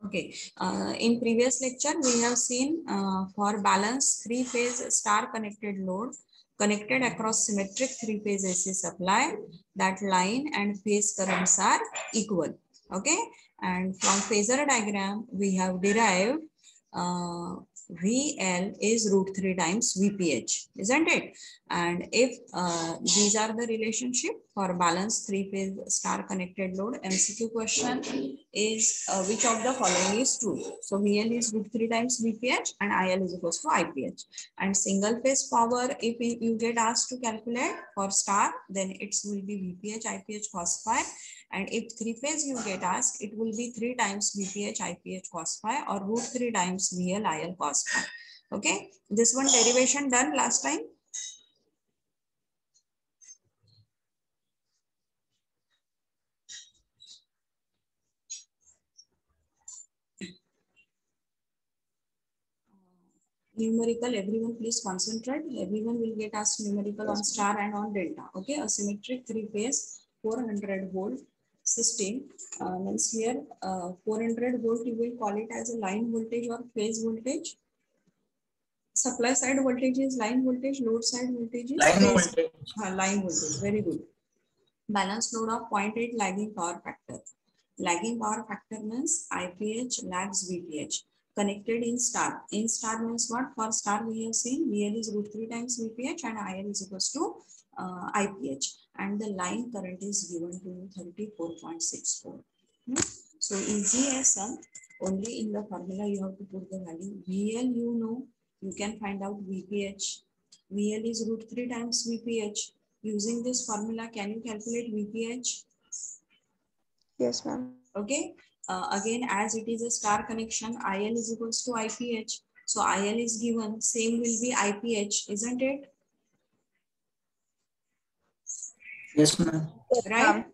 Okay, in previous lecture, we have seen for balance three-phase star-connected load connected across symmetric three-phase AC supply, that line and phase currents are equal. Okay, and from phasor diagram, we have derived VL is root 3 times VPH, isn't it? And if these are the relationship for balance three-phase star-connected load, MCQ question is which of the following is true? So VL is root 3 times VPH and IL is equals to IPH. And single phase power, if you get asked to calculate for star, then it will be VPH, IPH, cos phi. And if three phase you get asked, it will be 3 times VPH, IPH, cos phi or root 3 times VL, IL, cos phi. Okay, this one derivation done last time. Numerical, everyone please concentrate. Everyone will get asked numerical on star and on delta. Okay, a symmetric three-phase 400 volt system means here 400 volt you will call it as a line voltage or phase voltage. Supply side voltage is line voltage, load side voltage is line phase voltage. Line voltage. Very good. Balance load of 0.8 lagging power factor. Lagging power factor means IPH lags VPH. Connected in star. In star means what? For star we have seen VL is root 3 times VPH and IL is equals to IPH. And the line current is given to 34.64. So easy as sum. Only in the formula you have to put the value. VL you know. You can find out VPH. VL is root 3 times VPH. Using this formula, can you calculate VPH? Yes, ma'am. Okay. Again, as it is a star connection, IL is equals to IPH. So IL is given, same will be IPH, isn't it? Yes, ma'am. Right?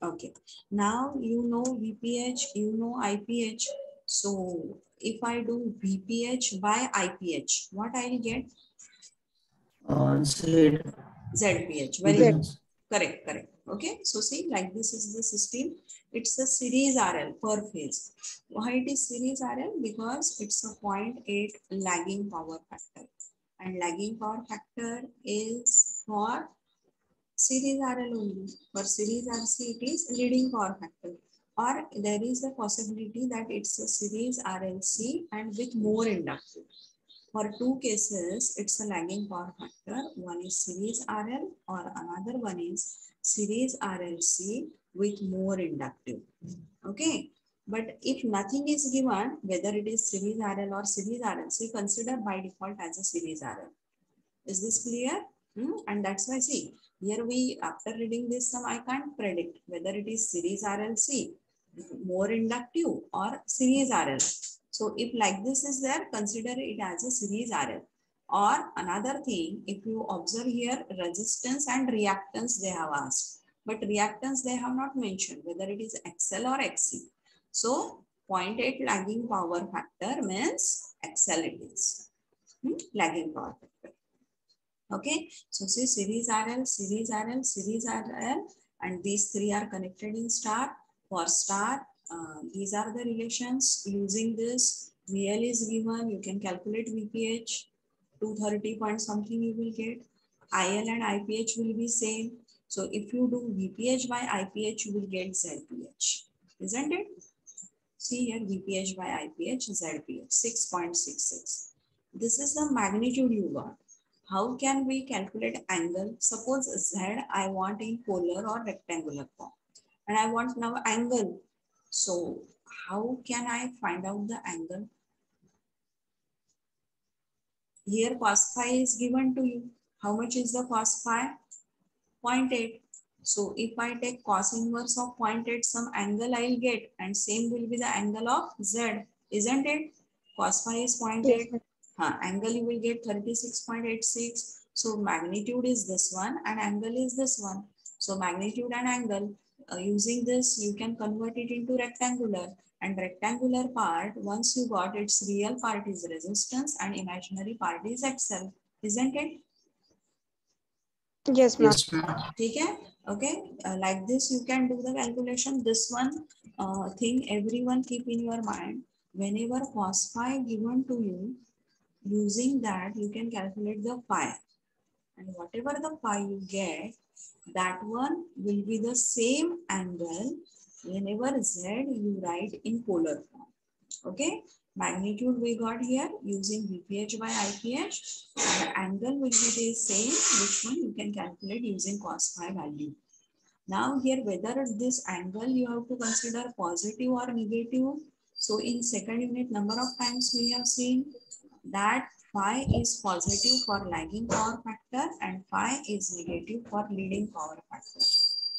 Okay. Now you know VPH, you know IPH. So if I do VPH by IPH, what I'll get? ZPH. Very good. Correct, correct. Okay. So see, like this is the system. It's a series RL per phase. Why it is series RL? Because it's a 0.8 lagging power factor. And lagging power factor is for series RL only. For series RC, it is leading power factor. Or there is a possibility that it's a series RLC and with more inductive. For two cases, it's a lagging power factor. One is series RL or another one is series RLC with more inductive. Okay. But if nothing is given, whether it is series RL or series RLC, consider by default as a series RL. Is this clear? And that's why, see, here we, after reading this sum, I can't predict whether it is series RLC, more inductive or series RL. So if like this is there, consider it as a series RL. Or another thing, if you observe here, resistance and reactance they have asked. But reactance they have not mentioned, whether it is XL or XC. So 0.8 lagging power factor means XL it is. Lagging power factor. Okay, so see series RL, series RL, series RL, and these three are connected in star. For star, these are the relations. Using this, VL is given. You can calculate VPH. 230 point something you will get. IL and IPH will be same. So if you do VPH by IPH, you will get ZPH. Isn't it? See here VPH by IPH, ZPH 6.66. This is the magnitude you got. How can we calculate angle? Suppose Z I want in polar or rectangular form. And I want now angle. So how can I find out the angle? Here cos phi is given to you. How much is the cos phi? 0.8. So if I take cos inverse of 0.8, some angle I'll get, and same will be the angle of Z, isn't it? Cos phi is 0.8. Angle you will get 36.86. So magnitude is this one and angle is this one. So magnitude and angle, using this you can convert it into rectangular. And rectangular part, once you got its real part is resistance and imaginary part is XL, isn't it? Yes, ma'am. Okay, like this you can do the calculation. This one thing everyone keep in your mind. whenever cos phi given to you, using that you can calculate the phi. And whatever the phi you get, that one will be the same angle whenever z you write in polar form. Okay, magnitude we got here using VPH by IPH, and angle will be the same, which one you can calculate using cos phi value. Now here, whether this angle you have to consider positive or negative. So in second unit, number of times we have seen that phi is positive for lagging power factor and phi is negative for leading power factor.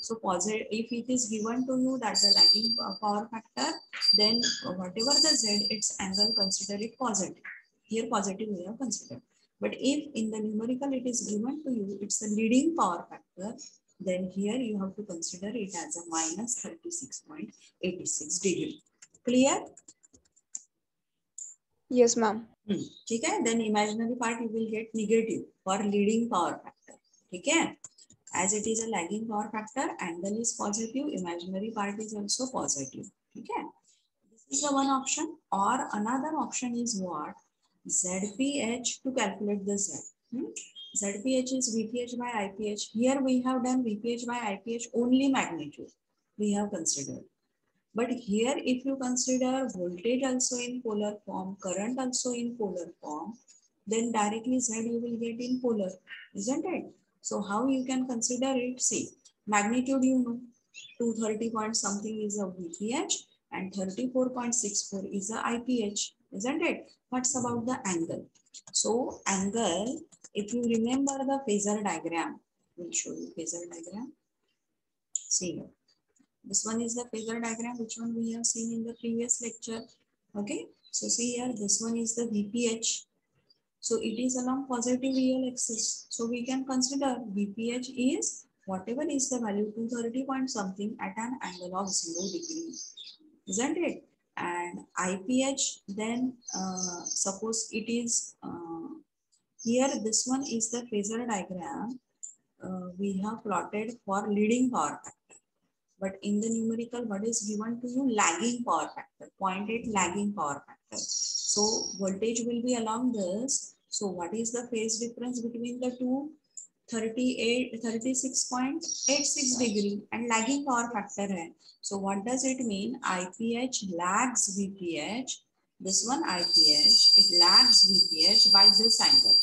So positive, if it is given to you that the lagging power factor, then whatever the z, its angle, consider it positive. Here positive we have considered. But if in the numerical it is given to you, it's the leading power factor, then here you have to consider it as a minus 36.86 degree. Clear? Yes, ma'am. Okay, then imaginary part you will get negative for leading power factor. Okay, as it is a lagging power factor, angle is positive, imaginary part is also positive. Okay, this is the one option. Or another option is what? ZPH to calculate the Z. ZPH is VPH by IPH. Here we have done VPH by IPH only magnitude we have considered. But here, if you consider voltage also in polar form, current also in polar form, then directly Z you will get in polar, isn't it? So how you can consider it? See, magnitude you know, 230 point something is a VPH and 34.64 is a IPH, isn't it? What's about the angle? So angle, if you remember the phasor diagram, we'll show you phasor diagram. See here. This one is the phasor diagram, which one we have seen in the previous lecture. Okay, so see here, this one is the VPH. So it is along positive real axis. So we can consider VPH is whatever is the value 230 point something at an angle of 0 degree, isn't it? And IPH, then suppose it is here, this one is the phasor diagram we have plotted for leading power factor. But in the numerical, what is given to you? Lagging power factor, 0.8 lagging power factor. So voltage will be along this. So what is the phase difference between the two? 36.86 degree and lagging power factor hai. So what does it mean? IPH lags VPH. This one IPH, it lags VPH by this angle.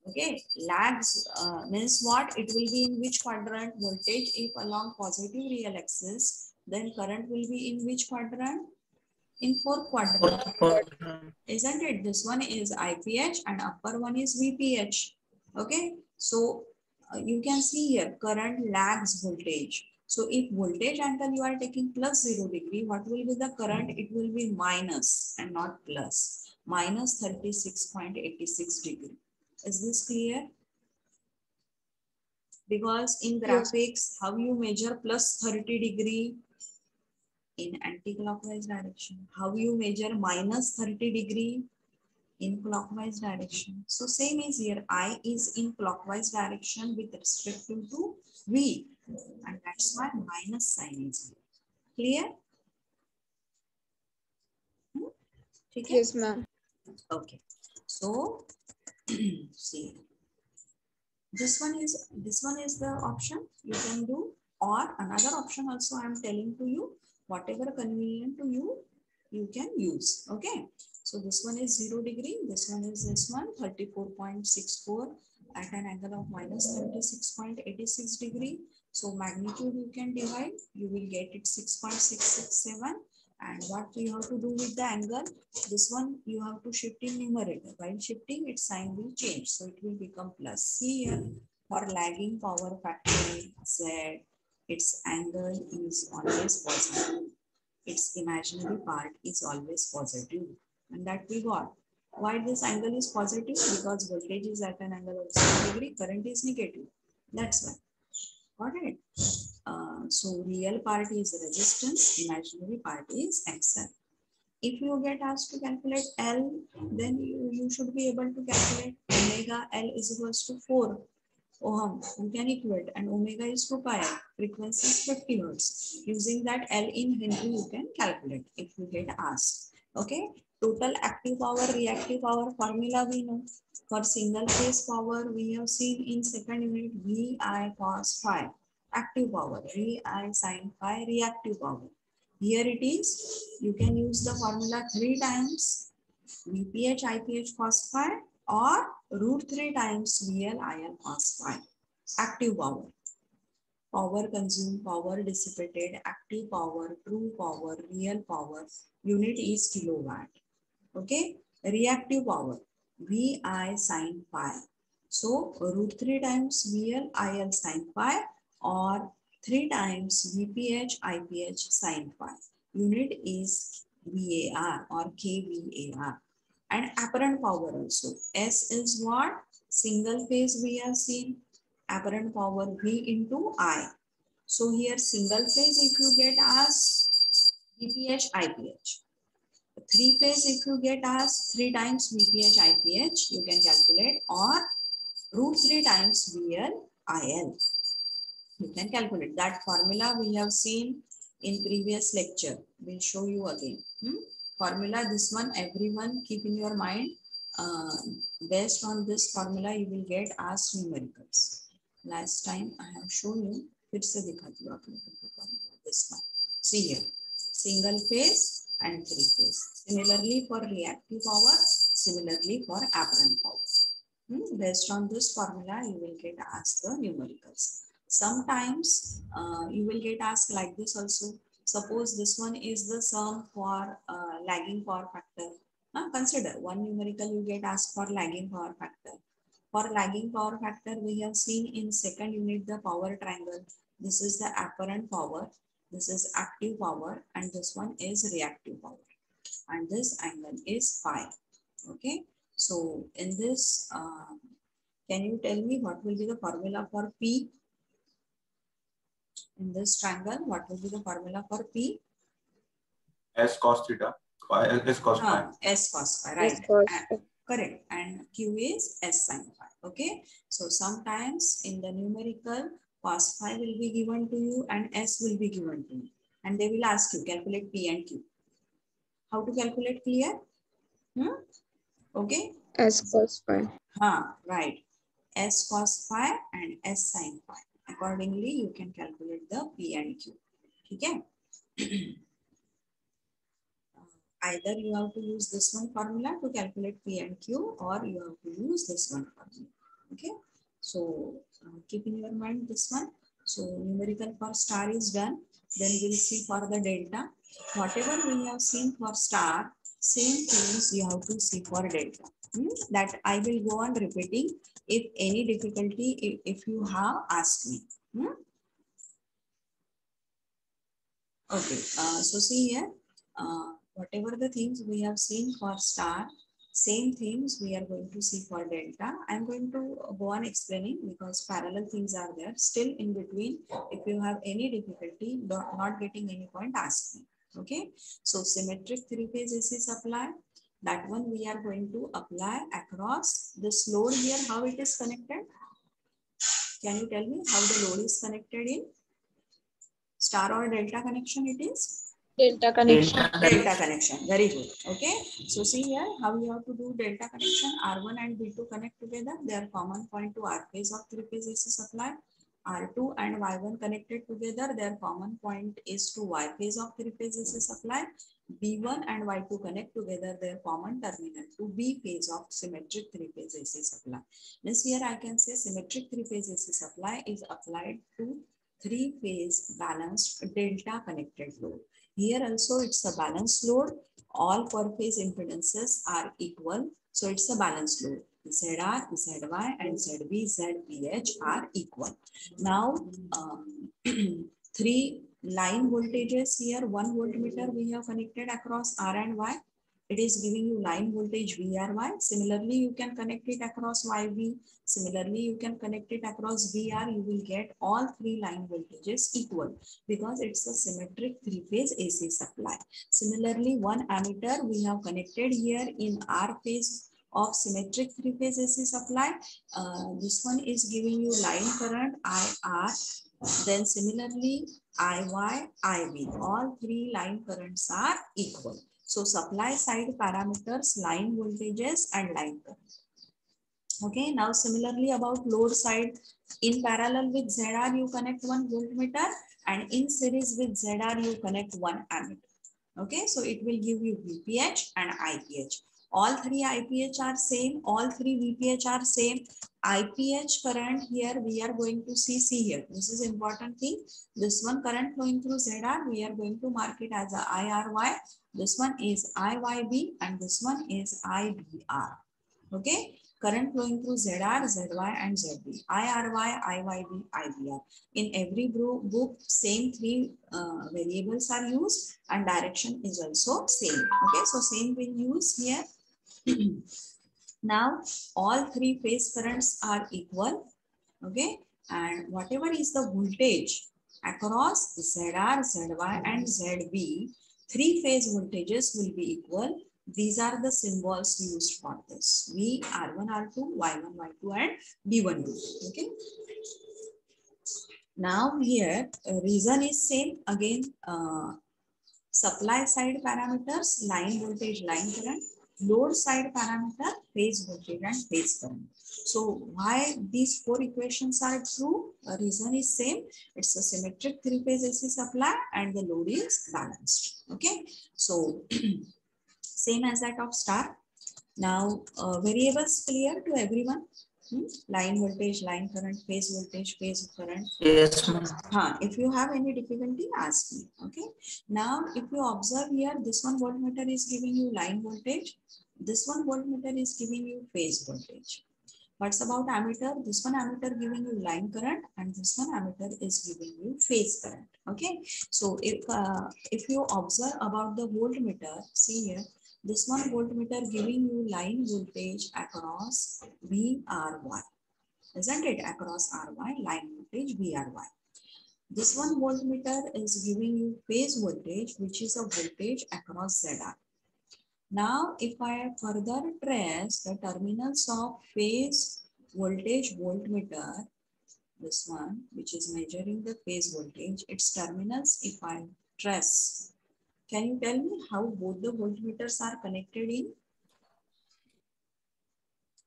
Okay, lags means what? It will be in which quadrant? Voltage if along positive real axis, then current will be in which quadrant? In fourth quadrant. Isn't it? This one is IPH and upper one is VPH. Okay, so you can see here current lags voltage. So if voltage angle you are taking plus 0 degree, what will be the current? It will be minus and not plus. Minus 36.86 degree. Is this clear? Because in graphics, how you measure plus 30 degree in anti-clockwise direction? How you measure minus 30 degree in clockwise direction? So same is here. I is in clockwise direction with respect to V. And that's why minus sign is here. Clear? Okay? Yes, ma'am. Okay. So see. This one is the option you can do, or another option also I am telling to you, whatever convenient to you, you can use. Okay. So this one is 0 degree. This one is 34.64 at an angle of minus 36.86 degree. So magnitude you can divide, you will get it 6.667. And what you have to do with the angle? This one you have to shift in numerator. While shifting, its sign will change. So it will become plus. See here, for lagging power factor Z, its angle is always positive. Its imaginary part is always positive. And that we got. Why this angle is positive? Because voltage is at an angle of 0 degree, current is negative. That's why. Got it? So real part is resistance, imaginary part is XL. If you get asked to calculate L, then you should be able to calculate omega L is equals to 4 ohm. You can equate, and omega is 2 pi. Frequency is 50 hertz. Using that L in Henry, you can calculate if you get asked. Okay, total active power, reactive power formula we know. For single phase power, we have seen in second unit VI cos phi, active power, VI sin phi, reactive power. Here it is, you can use the formula 3 times VPH IPH cos phi or root 3 times VL IL cos phi, active power. Power consumed, power dissipated, active power, true power, real power, unit is kilowatt. Okay, reactive power, VI sin phi. So root 3 times VL IL sin phi or 3 times VPH IPH sin phi. Unit is VAR or kVAR. And apparent power also. S is what? Single phase we have seen. Apparent power V into I. So here single phase if you get asked VPH IPH. Three phase if you get asked 3 times VPH IPH you can calculate or root 3 times VL IL. You can calculate that formula we have seen in previous lecture. We'll show you again. Formula this one everyone keep in your mind. Based on this formula you will get asked numericals. Last time I have shown you. फिर से दिखाती हूँ आप लोगों को formula. This one. See here. Single phase and three phase. Similarly for reactive power. Similarly for apparent power. Based on this formula you will get asked the numericals. Sometimes you will get asked like this also. Suppose this one is the sum for lagging power factor. Consider one numerical you get asked for lagging power factor. For lagging power factor, we have seen in second unit the power triangle. This is the apparent power, this is active power, and this one is reactive power. And this angle is phi. Okay. So in this, can you tell me what will be the formula for P? In this triangle, what will be the formula for P? S cos theta. S cos phi. S cos phi, right. S cos phi. Correct. And Q is S sin phi. Okay. So sometimes in the numerical, cos phi will be given to you and S will be given to you. And they will ask you calculate P and Q. How to calculate clear? Okay. S cos phi. Right. S cos phi and S sin phi. Accordingly, you can calculate the P and Q. Okay. Either you have to use this one formula to calculate P and Q or you have to use this one formula. Okay. So keep in your mind this one. So numerical for star is done. Then we'll see for the delta. Whatever we have seen for star, same things you have to see for delta. That I will go on repeating if any difficulty if you have asked me. Okay. So see here. Whatever the things we have seen for star, same things we are going to see for delta. I'm going to go on explaining because parallel things are there. Still in between, if you have any difficulty, not getting any point, ask me. Okay. So symmetric three-phase AC supply, that one we are going to apply across this load here, how it is connected. Can you tell me how the load is connected in star or delta connection it is? Delta connection. Delta connection. Very good. Okay. So see here how you have to do delta connection. R1 and B2 connect together. They are common point to R phase of three-phase AC supply. R2 and Y1 connected together. Their common point is to Y phase of three-phase AC supply. B1 and Y2 connect together. Their common terminal to B phase of symmetric three-phase AC supply. This here I can say symmetric three-phase AC supply is applied to three-phase balanced delta connected load. Here also it's a balanced load. All per phase impedances are equal. So it's a balanced load. ZR, ZY and ZB, ZPH are equal. Now, three line voltages here, 1 voltmeter we have connected across R and Y. It is giving you line voltage VRY. Similarly, you can connect it across YV. Similarly, you can connect it across VR. You will get all three line voltages equal because it's a symmetric three-phase AC supply. Similarly, one ammeter we have connected here in R phase of symmetric three-phase AC supply. This one is giving you line current IR. Then similarly, IY, IB. All three line currents are equal. So supply side parameters, line voltages and line current. Okay, now similarly about load side, in parallel with ZR you connect one voltmeter and in series with ZR you connect one ammeter. Okay, so it will give you VPH and IPH. All three IPH are same, all three VPH are same. IPH current here we are going to see here. This is important thing. This one current flowing through ZR, we are going to mark it as a IRY. This one is IYB and this one is IBR. Okay, current flowing through ZR, ZY and ZB. IRY, IYB, IBR. In every book, same three variables are used and direction is also same. Okay, so same will use here. Now, all three phase currents are equal. Okay, and whatever is the voltage across ZR, ZY and ZB, three phase voltages will be equal. These are the symbols used for this. V, R1, R2, Y1, Y2 and B1, B2. Okay. Now here, reason is same. Again, supply side parameters, line voltage, line current. Load side parameter, phase voltage and phase current. So why these four equations are true? The reason is same. It's a symmetric three-phase AC supply and the load is balanced. Okay. So same as that of star. Now variables clear to everyone. Line voltage, line current, phase voltage, phase current. Yes, ma'am. If you have any difficulty, ask me. Okay. Now, if you observe here, this one voltmeter is giving you line voltage. This one voltmeter is giving you phase voltage. What's about ammeter? This one ammeter giving you line current and this one ammeter is giving you phase current. Okay. So if you observe about the voltmeter, see here, this one voltmeter giving you line voltage across VRY. Isn't it? Across RY, line voltage VRY. This one voltmeter is giving you phase voltage, which is a voltage across ZR. Now, if I further trace the terminals of phase voltage voltmeter, this one, which is measuring the phase voltage, its terminals, if I trace, can you tell me how both the voltmeters are connected in?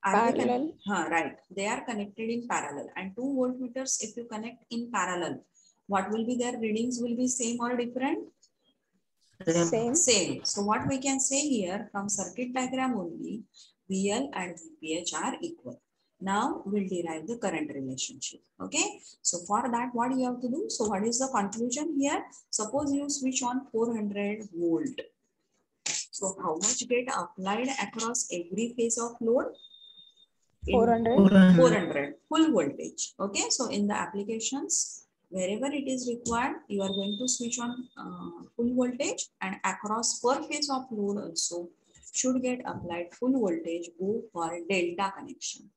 Parallel. Right. They are connected in parallel. And two voltmeters, if you connect in parallel, what will be their readings will be same or different? Same. Same. So what we can say here from circuit diagram only, VL and VPH are equal. Now we'll derive the current relationship. Okay. So for that, what you have to do? So what is the conclusion here? Suppose you switch on 400 volt. So how much get applied across every phase of load? 400. 400 full voltage. Okay. So in the applications, wherever it is required, you are going to switch on full voltage and across per phase of load also should get applied full voltage, go for delta connection.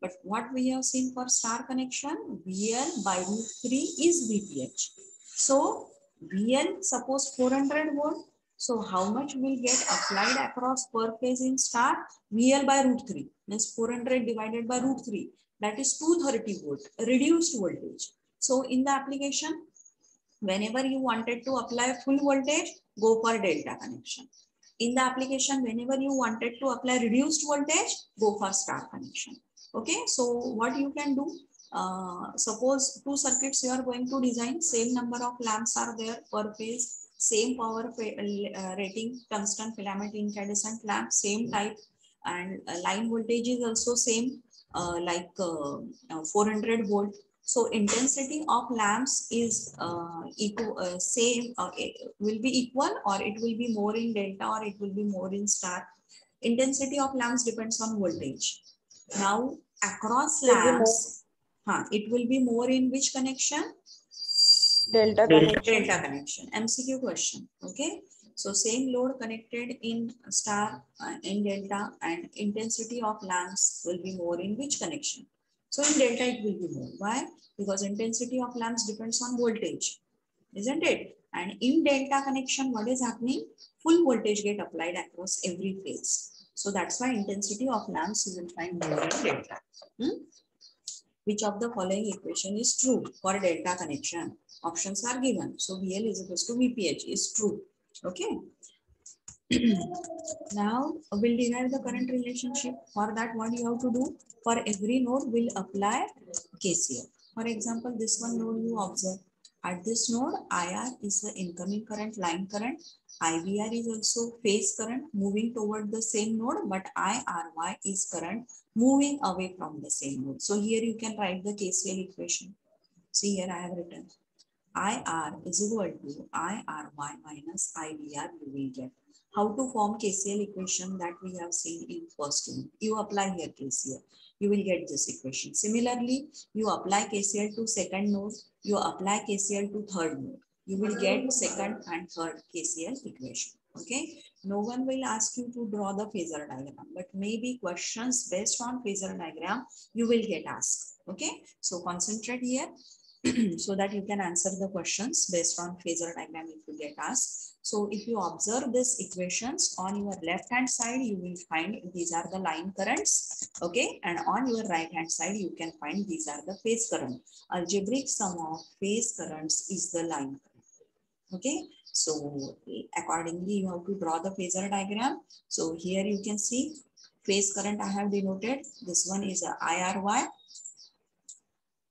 But what we have seen for star connection, VL by √3 is VPH. So VL, suppose 400 volt. So how much will get applied across per phase in star? VL by √3. Means 400 divided by √3. That is 230 volt, reduced voltage. So in the application, whenever you wanted to apply full voltage, go for delta connection. In the application, whenever you wanted to apply reduced voltage, go for star connection. Okay, so what you can do, suppose two circuits you are going to design, same number of lamps are there per phase, same power rating, tungsten filament incandescent lamp, same type, and line voltage is also same, like 400 volt. So intensity of lamps is equal, same, will be equal, or it will be more in delta, or it will be more in star. Intensity of lamps depends on voltage. Now across lamps, it will be more in which connection? Delta connection. Delta connection. MCQ question. Okay. So same load connected in star in delta, and intensity of lamps will be more in which connection? So in delta it will be more. Why? Because intensity of lamps depends on voltage, isn't it? And in delta connection, what is happening? Full voltage get applied across every phase. So that's why intensity of lamps you will find more in delta. Which of the following equation is true for delta connection? Options are given. So VL is equals to VPH is true. Okay. Now we'll derive the current relationship. For that, what you have to do? For every node, we'll apply KCL. For example, this one node you observe. At this node, IR is the incoming current, line current. IVR is also phase current moving toward the same node, but IRY is current moving away from the same node. So here you can write the KCL equation. See here I have written IR is equal to IRY minus IVR you will get. How to form KCL equation that we have seen in first one. You apply here KCL. You will get this equation. Similarly, you apply KCL to second node. You apply KCL to third node. You will get second and third KCL equation. Okay. No one will ask you to draw the phasor diagram, but maybe questions based on phasor diagram you will get asked. Okay. So concentrate here. So that you can answer the questions based on phasor diagram if you get asked. So if you observe these equations on your left hand side, you will find these are the line currents. Okay. And on your right hand side, you can find these are the phase current. Algebraic sum of phase currents is the line current. Okay. So accordingly, you have to draw the phasor diagram. So here you can see phase current I have denoted. This one is a IRY.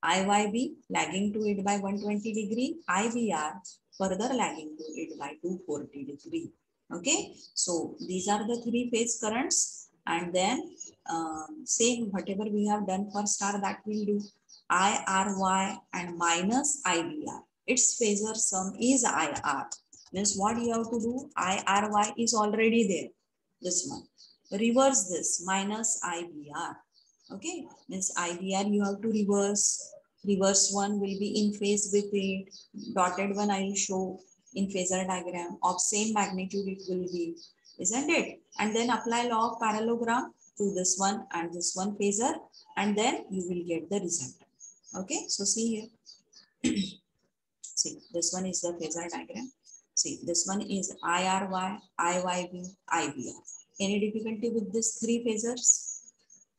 IYB lagging to it by 120 degree, IVR further lagging to it by 240 degree. Okay, so these are the three phase currents, and then same whatever we have done for star that we'll do IRY and minus IVR. Its phasor sum is IR. Means what you have to do? IRY is already there. This one. Reverse this minus IVR. Okay, means IVR you have to reverse. Reverse one will be in phase with it. Dotted one I will show in phasor diagram. Of same magnitude it will be, isn't it? And then apply law of parallelogram to this one and this one phasor, and then you will get the result. Okay, so see here. See, this one is the phasor diagram. See, this one is IRY, IYB, IVR. Any difficulty with these three phasors?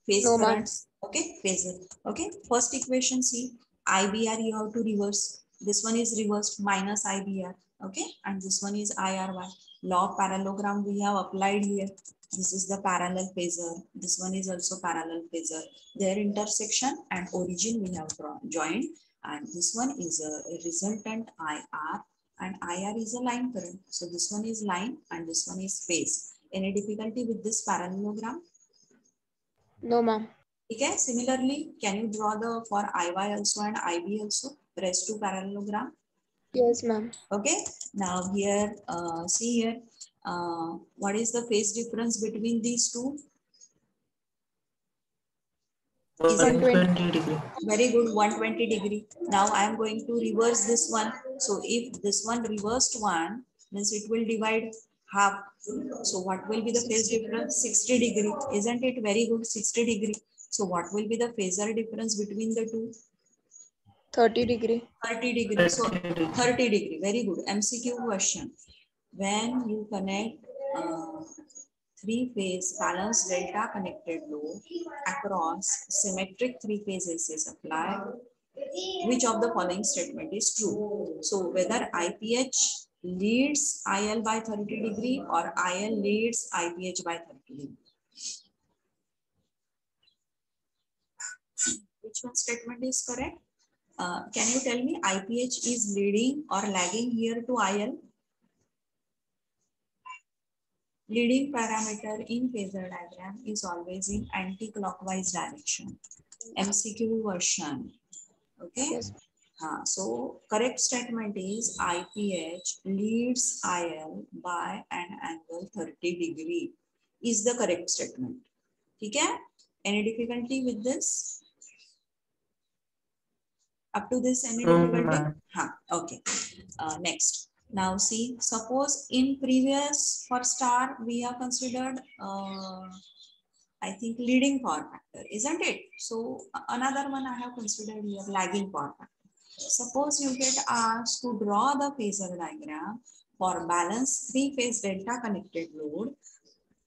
Phase No, ma'am. currents. Okay, phasor. Okay, first equation, see, IBR you have to reverse. This one is reversed minus IBR. Okay, and this one is IRY. Law of parallelogram we have applied here. This is the parallel phasor. This one is also parallel phasor. Their intersection and origin we have joined. And this one is a resultant IR, and IR is a line current. So this one is line and this one is phase. Any difficulty with this parallelogram? No, ma'am. Okay, similarly, can you draw the for IY also and IB also, rest to parallelogram? Yes, ma'am. Okay, now here, see here, what is the phase difference between these two? 120 degree. Very good, 120 degree. Now I am going to reverse this one. So if this one reversed one, means it will divide half. So what will be the phase difference? 60 degree. Isn't it very good? 60 degree. So what will be the phasor difference between the two? 30 degree. 30 degree. So 30 degree. Very good. MCQ question. When you connect three-phase balanced delta connected load across symmetric three-phase AC supply, which of the following statement is true? So whether IPH leads IL by 30 degree or IL leads IPH by 30 degree. Which one statement is correct? Can you tell me IPH is leading or lagging here to IL? Leading parameter in phasor diagram is always in anti-clockwise direction. MCQ version. Okay. Yes. So correct statement is IPH leads IL by an angle 30 degree is the correct statement. Okay. Any difficulty with this? Up to this, any difficulty? Okay. Next. Now see, suppose in previous for star we have considered I think leading power factor, isn't it? So another one I have considered here, lagging power factor. Suppose you get asked to draw the phasor diagram for balanced three-phase delta connected load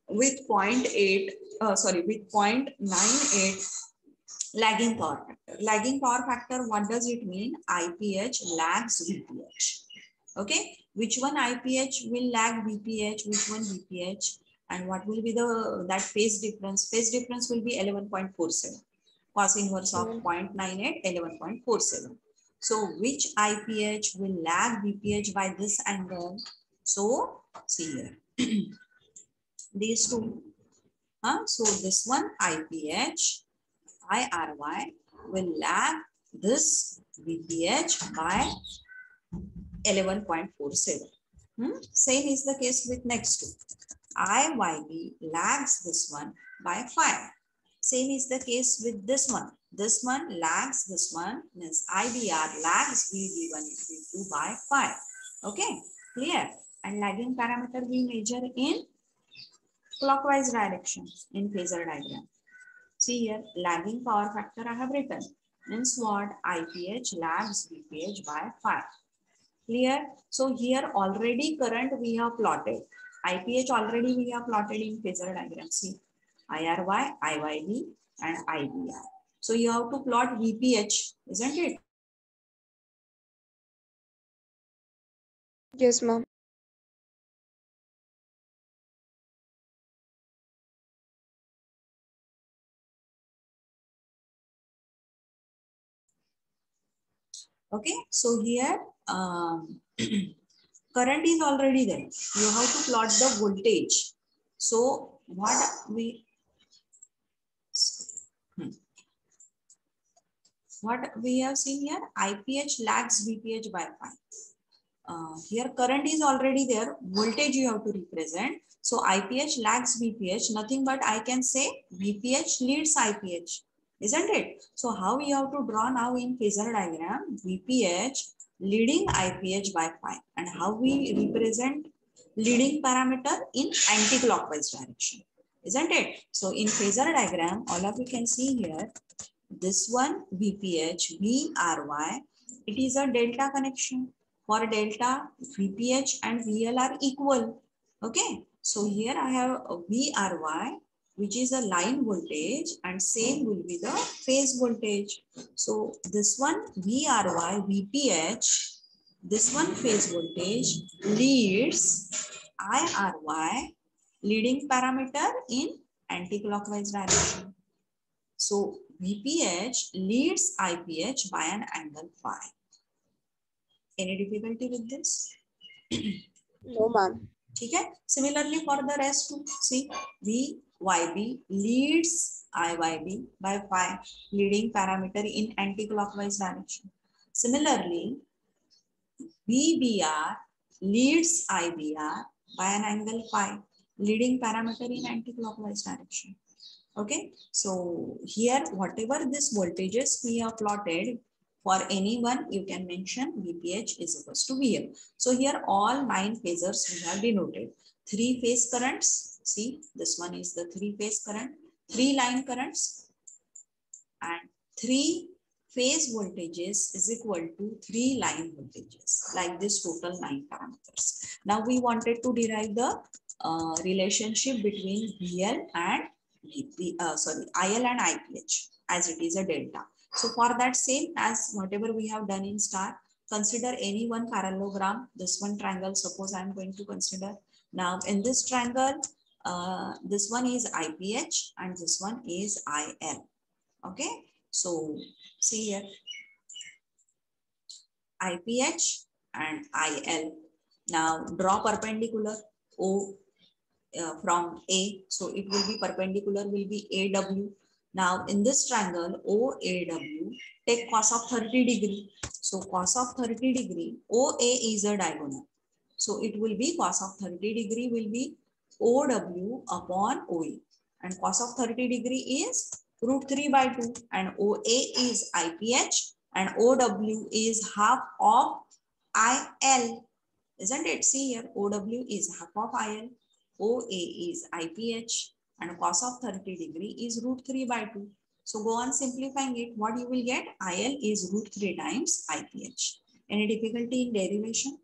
with 0.98 lagging power factor. Lagging power factor, what does it mean? IPH lags VPH. Okay, which one IPH will lag VPH, which one VPH, and what will be that phase difference? Phase difference will be 11.47. Cos inverse of 0.98, 11.47. So which IPH will lag VPH by this angle? So see here, these two. So this one IPH, IRY will lag this VPH by 11.47. Same is the case with next two. IYB lags this one by 5. Same is the case with this one. This one lags this one, means IBR lags VB1, VB2 by 5. Okay, clear? And lagging parameter we measure in clockwise direction in phasor diagram. See here, lagging power factor I have written. Means what? IPH lags VPH by 5. Clear? So here already current we have plotted. IPH already we have plotted in phasor diagram. See, IRY, IYB and IBR. So you have to plot VPH, isn't it? Yes, ma'am. Okay, so here current is already there. You have to plot the voltage. So what we have seen here, IPH lags VPH by 5. Here current is already there, voltage you have to represent. So IPH lags VPH, nothing but I can say VPH leads IPH, isn't it? So how we have to draw now in phasor diagram, VPH leading IPH by 5, and how we represent leading parameter in anti-clockwise direction, isn't it? So in phasor diagram, all of you can see here, this one VPH, VRY, it is a delta connection. For delta, VPH and VL are equal. Okay, so here I have a VRY, which is a line voltage, and same will be the phase voltage. So this one VRY, VPH, this one phase voltage leads IRY, leading parameter in anti-clockwise direction. So VPH leads IPH by an angle phi. Any difficulty with this? No, ma'am. Okay. Similarly for the rest too, see, VYB leads IYB by phi, leading parameter in anti-clockwise direction. Similarly, VBR leads IBR by an angle phi, leading parameter in anti-clockwise direction. Okay, so here whatever this voltages we have plotted, for anyone you can mention VPH is equals to VL. So here all 9 phasors we have denoted. 3 phase currents, see this one is the 3 phase current, 3 line currents, and 3 phase voltages is equal to 3 line voltages, like this total 9 parameters. Now we wanted to derive the relationship between VL and IL and IPH as it is a delta. So for that, same as whatever we have done in star, consider any one parallelogram. This one triangle, suppose I am going to consider. Now in this triangle, this one is IPH and this one is IL. Okay, so see here, IPH and IL. Now draw perpendicular O from A, so it will be perpendicular will be AW. Now in this triangle OAW, take cos of 30 degree. So cos of 30 degree, OA is a diagonal. So it will be cos of 30 degree will be OW upon OE. And cos of 30 degree is √3 by 2. And OA is IPH and OW is half of IL. Isn't it? See here, OW is half of IL. OA is IPH and cos of 30 degree is √3 by 2. So go on simplifying it. What you will get? IL is √3 times IPH. Any difficulty in derivation?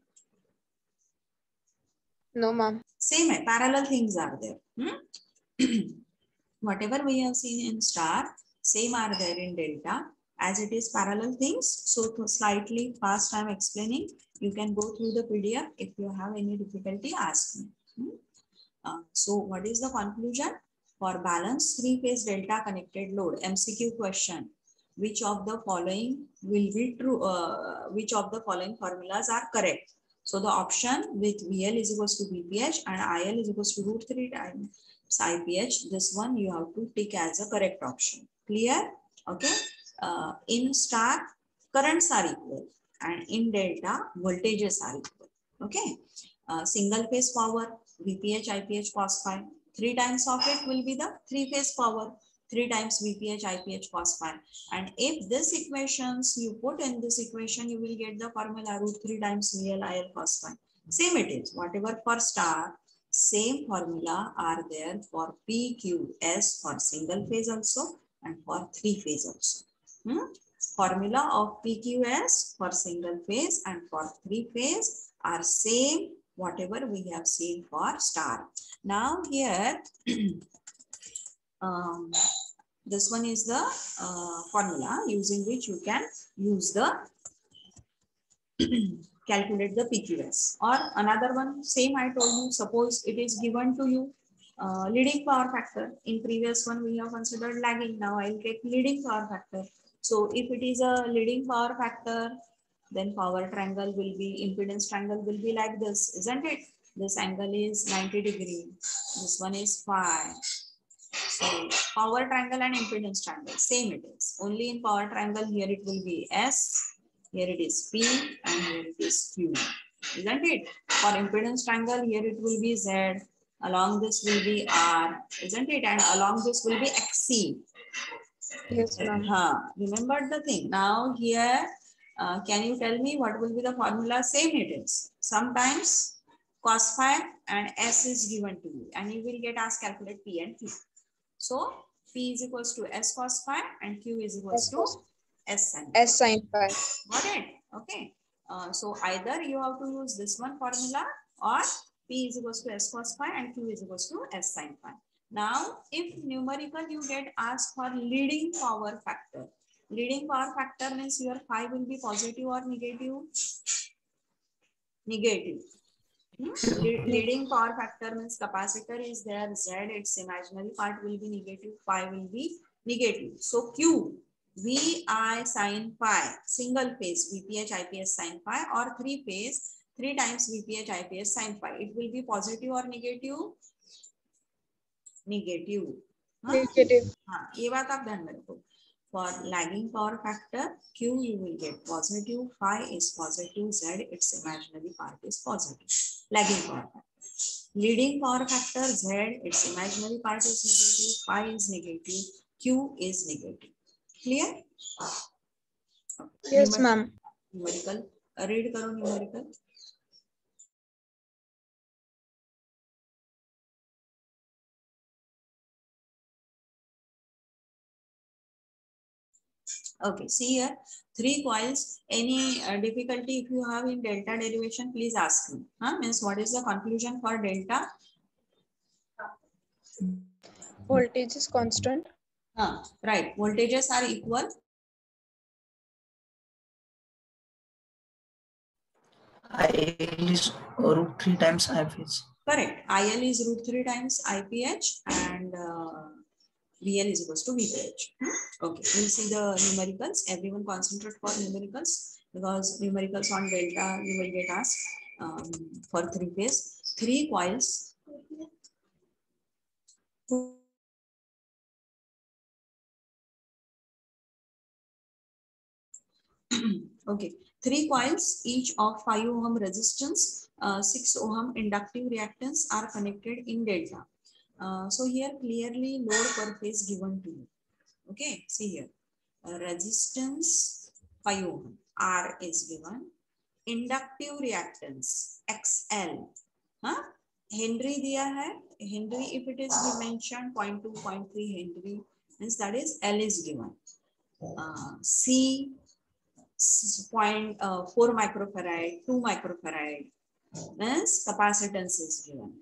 No, ma'am. Same, parallel things are there. Whatever we have seen in star, same are there in delta. as it is parallel things. So to slightly fast I'm explaining. You can go through the PDF. If you have any difficulty, ask me. So what is the conclusion? For balanced three-phase delta connected load, MCQ question, which of the following will be true? Which of the following formulas are correct? So the option with VL is equals to VPH and IL is equals to √3 times IPH. This one you have to tick as a correct option. Clear? Okay. In star, currents are equal, and in delta, voltages are equal. Okay. Single phase power, VPH, IPH, cos phi. 3 times of it will be the 3-phase power. 3 times VPH, IPH, cos phi. And if this equations you put in this equation, you will get the formula √3 times VL, IL, cos phi. Same it is. Whatever for star, same formula are there for PQS for single phase also and for 3-phase also. Formula of PQS for single phase and for 3-phase are same whatever we have seen for star. Now here this one is the formula using which you can use the calculate the PQS. Or another one, same I told you, suppose it is given to you leading power factor. In previous one we have considered lagging. Now I will take leading power factor. So if it is a leading power factor, then power triangle will be, impedance triangle will be like this, isn't it? This angle is 90 degree. This one is phi. So power triangle and impedance triangle, same it is. Only in power triangle here it will be S, here it is P, and here it is Q. Isn't it? For impedance triangle, here it will be Z. Along this will be R, isn't it? And along this will be XC. Yes, ma'am. Remember the thing. Now here, can you tell me what will be the formula? Same it is. Sometimes cos phi and S is given to you, and you will get asked calculate P and Q. So P is equals to S cos phi and Q is equals to S sin phi. S sin phi. Got it? Okay. So either you have to use this one formula, or P is equals to S cos phi and Q is equals to S sin phi. Now, if numerical you get asked for leading power factor. Leading power factor means your phi will be positive or negative? Negative. Leading power factor means capacitor is there, Z, its imaginary part will be negative, phi will be negative. So Q, VI sin phi, single phase, VPH, IPS sin phi, or 3-phase, 3 times VPH, IPS sin phi. It will be positive or negative? Negative. Negative. ये बात आप ध्यान में रखो. For lagging power factor, Q you will get positive, phi is positive, Z its imaginary part is positive. Lagging power factor. Leading power factor, Z its imaginary part is negative, phi is negative, Q is negative. Clear? Yes, ma'am. Numerical. Read करो numerical. Okay, see here, 3 coils. Any difficulty if you have in delta derivation, please ask me. Means what is the conclusion for delta? Voltage is constant. Right, voltages are equal. IL is √3 times IPH. Correct. IL is √3 times IPH and VL is equals to VPH. Okay, we'll see the numericals. Everyone concentrate for numericals because numericals on delta you will get asked for 3-phase. 3 coils. Okay, 3 coils, each of 5 ohm resistance, 6 ohm inductive reactance are connected in delta. So here clearly load per phase given to you. Okay, see here. Resistance 5 ohm, R is given. Inductive reactance, XL. Henry दिया है. Henry, if it is mentioned 0.2, 0.3 Henry, means that is L is given. C 0.4 microfarad, 2 microfarad, means capacitance is given.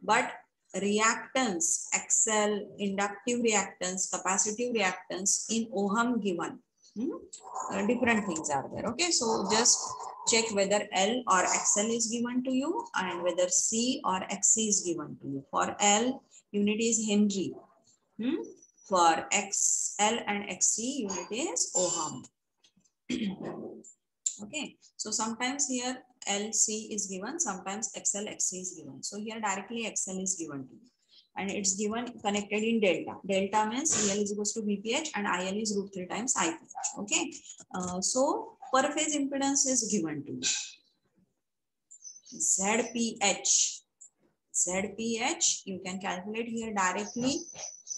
But reactance, XL, inductive reactance, capacitive reactance in ohm given. Different things are there. Okay, so just check whether L or XL is given to you and whether C or XC is given to you. For L, unit is Henry. For XL and XC, unit is Ohm. Okay, so sometimes here LC is given, sometimes XL, XC is given. So here directly XL is given to you. And it's given connected in delta. Delta means EL is equals to VPH and IL is √3 times IPH. Okay. So per phase impedance is given to you. ZPH. ZPH, you can calculate here directly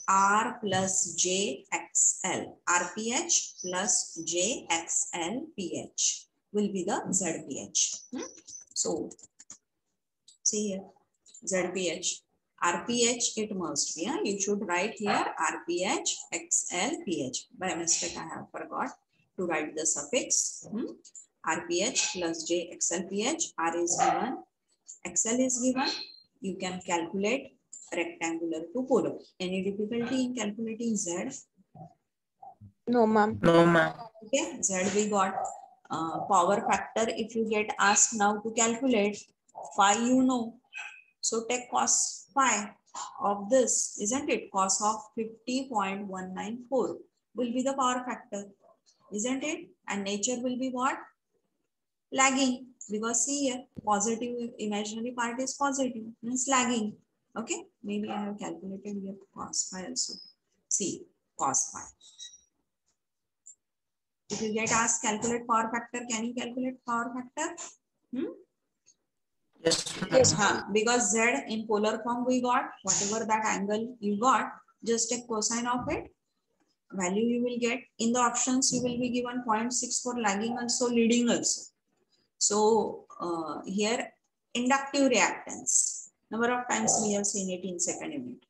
R plus JXL. RPH plus JXL PH will be the ZPH. So see here, ZPH. RPH it must be. You should write here RPH XL PH. By mistake I have forgot to write the suffix. RPH plus J XL PH. R is given, XL is given. You can calculate rectangular to polar. Any difficulty in calculating Z? No, ma'am. No, ma'am. Okay, Z we got. Power factor, if you get asked now to calculate, phi you know. So take cos phi of this, isn't it? Cos of 50.194 will be the power factor, isn't it? And nature will be what? Lagging, because see here, positive imaginary part is positive, means lagging. Okay, maybe I have calculated here cos phi also. See, cos phi. If you get asked calculate power factor, can you calculate power factor? Yes, Yes, Because Z in polar form we got, whatever that angle you got, just take cosine of it. Value you will get. In the options, you will be given 0.6 for lagging also, leading also. So here, inductive reactance. Number of times we have seen it in second unit.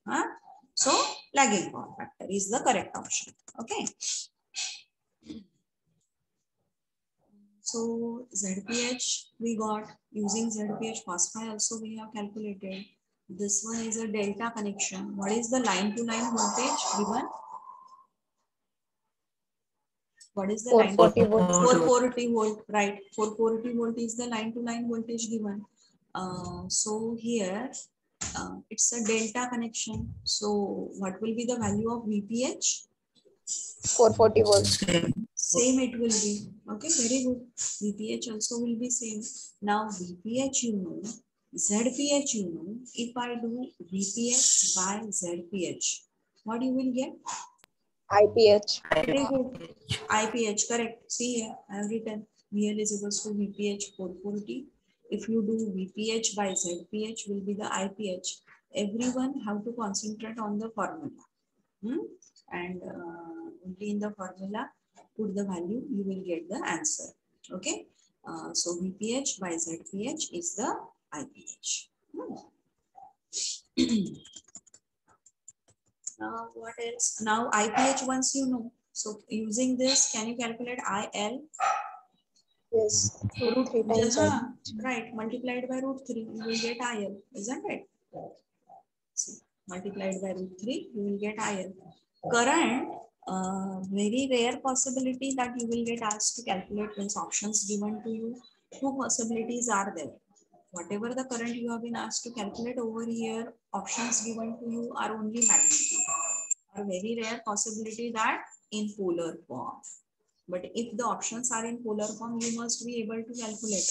So lagging power factor is the correct option. Okay. So ZPH we got, using ZPH cos phi also we have calculated. This one is a delta connection. What is the line to line voltage given? What is the line? 440 volts. 440 volt, right? 440 volt is the line to line voltage given. So here it's a delta connection. So what will be the value of VPH? 440 volts. Same it will be. Okay, very good. VPH also will be same. Now VPH you know, ZPH you know. If I do VPH by ZPH, what you will get? IPH. Very good. IPH, correct. See here, I have written VL is equals to VPH 440. If you do VPH by ZPH will be the IPH. Everyone have to concentrate on the formula. And only in the formula, put the value, you will get the answer. Okay. So VPH by ZPH is the IPH. Now what else? Now IPH once you know. So using this, can you calculate IL? Yes. Root 3 times Right, multiplied by √3, you will get IL, isn't it? See, multiplied by √3, you will get IL. Current, very rare possibility that you will get asked to calculate when options given to you. Two possibilities are there. Whatever the current you have been asked to calculate over here, options given to you are only magnitude. A very rare possibility that in polar form. But if the options are in polar form, you must be able to calculate.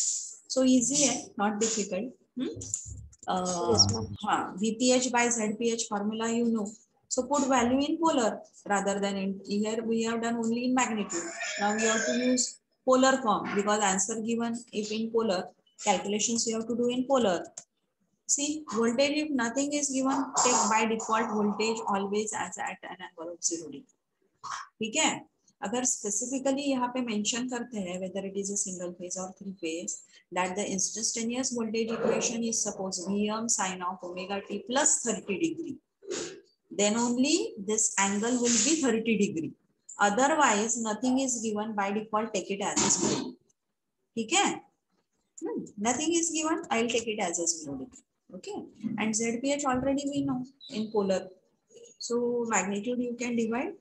So easy, not difficult. Yes, ma'am. VPH by ZPH formula you know. So put value in polar rather than in here we have done only in magnitude. Now we have to use polar form because answer given if in polar, calculations you have to do in polar. See, voltage if nothing is given, take by default voltage always as at an angle of 0 degree. ठीक है? अगर specifically यहाँ पे mention करते हैं whether it is a single phase or three phase, that the instantaneous voltage equation is suppose Vm sin of omega t plus 30 degree. Then only this angle will be 30 degree. Otherwise, nothing is given by default. Take it as a 0 degree. ठीक है? Nothing is given. I'll take it as a 0 degree. Okay, and ZPH already we know in polar. So magnitude you can divide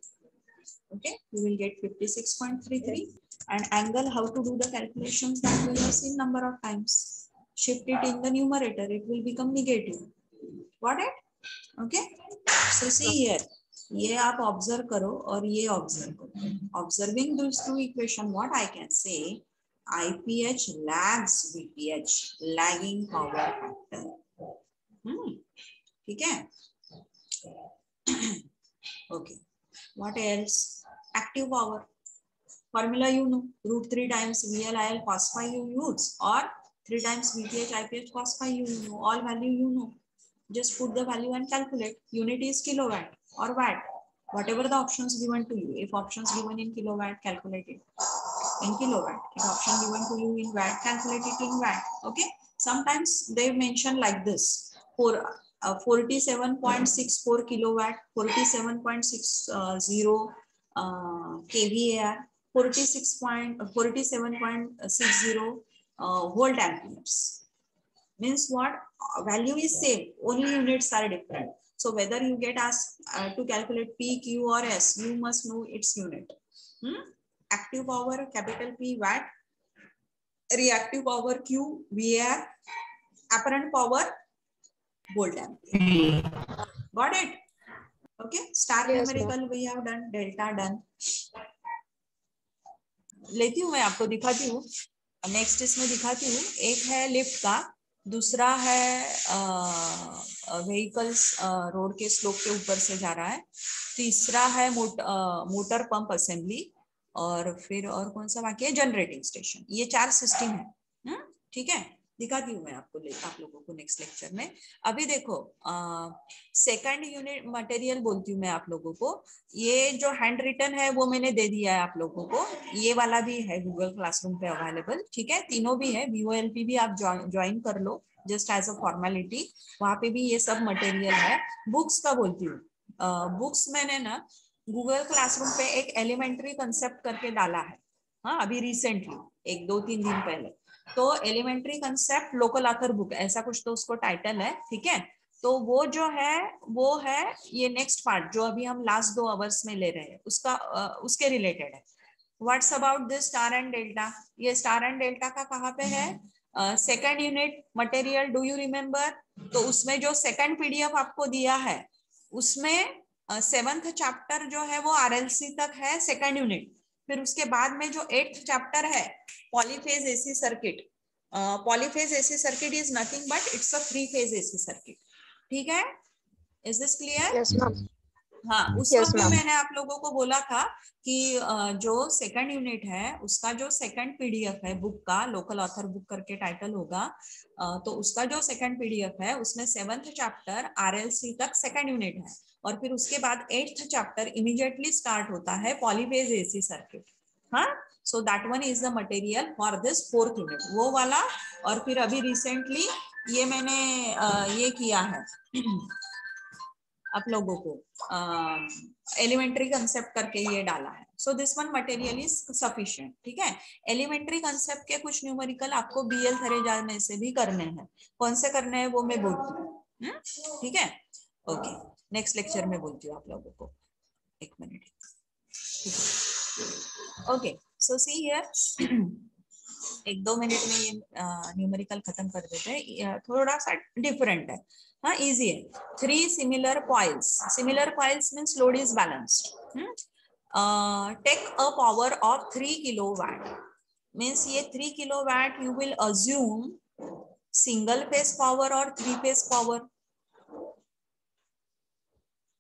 Okay, you will get 56.33. And angle, how to do the calculations, that we have seen number of times. Shift it in the numerator, it will become negative. Got it? Okay, so see here, ये आप observe करो और ये observe करो. Observing those two equation, what I can say, IPH lags VPH, lagging power factor. ठीक है? Okay. What else? Active power. Formula you know. √3 times VLIL cos phi you use, or 3 times VPH IPH cos phi you know. All value you know. Just put the value and calculate. Unit is kilowatt or watt. Whatever the options given to you. If options given in kilowatt, calculate it in kilowatt. If option given to you in watt, calculate it in watt. Okay. Sometimes they mention like this. For 47.64 kilowatt, 47.60 kVAR, 47.60 volt amperes. Means what? Value is same, only units are different. So whether you get asked to calculate P, Q or S, you must know its unit. Active power, capital P, watt. Reactive power, Q, VAR. Apparent power, volt ampere. Got it? Okay. Star numerical we have done. Delta done. लेती हूँ मैं, आपको दिखाती हूँ. Next इसमें दिखाती हूँ. एक है लिफ्ट का, दूसरा है व्हीकल्स रोड के स्लोप के ऊपर से जा रहा है, तीसरा है मोटर पंप असेंबली, और फिर और कौन सा बाकी है? Generating station. ये 4 सिस्टम है. ठीक है, दिखाती हूँ मैं आपको, आप लोगों को नेक्स्ट लेक्चर में. अभी देखो, सेकंड यूनिट मटेरियल बोलती हूँ मैं आप लोगों को. ये जो हैंड रिटन है वो मैंने दे दिया है आप लोगों को. ये वाला भी है गूगल क्लासरूम पे अवेलेबल. ठीक है, तीनों भी है. VOLP भी आप ज्वाइन कर लो जस्ट एज अ फॉर्मेलिटी. वहां पे भी ये सब मटेरियल है. बुक्स का बोलती हूँ. बुक्स मैंने ना गूगल क्लासरूम पे एक एलिमेंट्री कंसेप्ट करके डाला है. हाँ, अभी रिसेंटली 1-2-3 दिन पहले. तो elementary concept local author book, ऐसा कुछ तो उसको टाइटल है. ठीक है, तो वो जो है वो है ये नेक्स्ट पार्ट जो अभी हम लास्ट 2 आवर्स में ले रहे हैं, उसका उसके रिलेटेड है. What's about this star and delta? ये स्टार एंड डेल्टा का कहाँ पे है? Second unit material. Do you remember? तो उसमें जो सेकंड PDF आपको दिया है उसमें 7th चैप्टर जो है वो RLC तक है, सेकंड यूनिट. फिर उसके बाद में जो 8th चैप्टर है polyphase AC circuit. Polyphase AC circuit is nothing but it's a 3-phase AC circuit. ठीक है, is this clear? Yes, ma'am. हाँ, उस वक्त भी मैंने आप लोगों को बोला था कि जो सेकंड यूनिट है उसका जो सेकंड PDF है बुक का, लोकल ऑथर बुक करके टाइटल होगा, तो उसका जो सेकंड PDF है उसमें 7th चैप्टर RLC तक सेकंड यूनिट है, और फिर उसके बाद 8th चैप्टर इमीडिएटली स्टार्ट होता है पॉलीफेज AC सर्किट. हाँ, so that one is the material for this 4th unit, वो वाला. और फिर अभी रिसेंटली ये मैंने ये किया है आप लोगों को, एलिमेंट्री कंसेप्ट करके ये डाला है. So this one material is sufficient. ठीक है, एलिमेंट्री कंसेप्ट के कुछ न्यूमेरिकल आपको BL थेरेजा में से भी करने हैं. कौन से करने हैं वो मैं बोलती हूँ. ठीक है, ओके, नेक्स्ट लेक्चर में बोलती हूँ आप लोगों को. 1 minute. Okay, so see here, 1-2 minute में ये न्यूमेरिकल खत्म कर देते हैं. थोड़ा सा डिफरेंट है. हाँ, इजी है. 3 similar coils. Similar coils means load is balanced. Take a power of 3 kilowatt. Means ये 3 kilowatt you will assume single phase power और 3-phase power.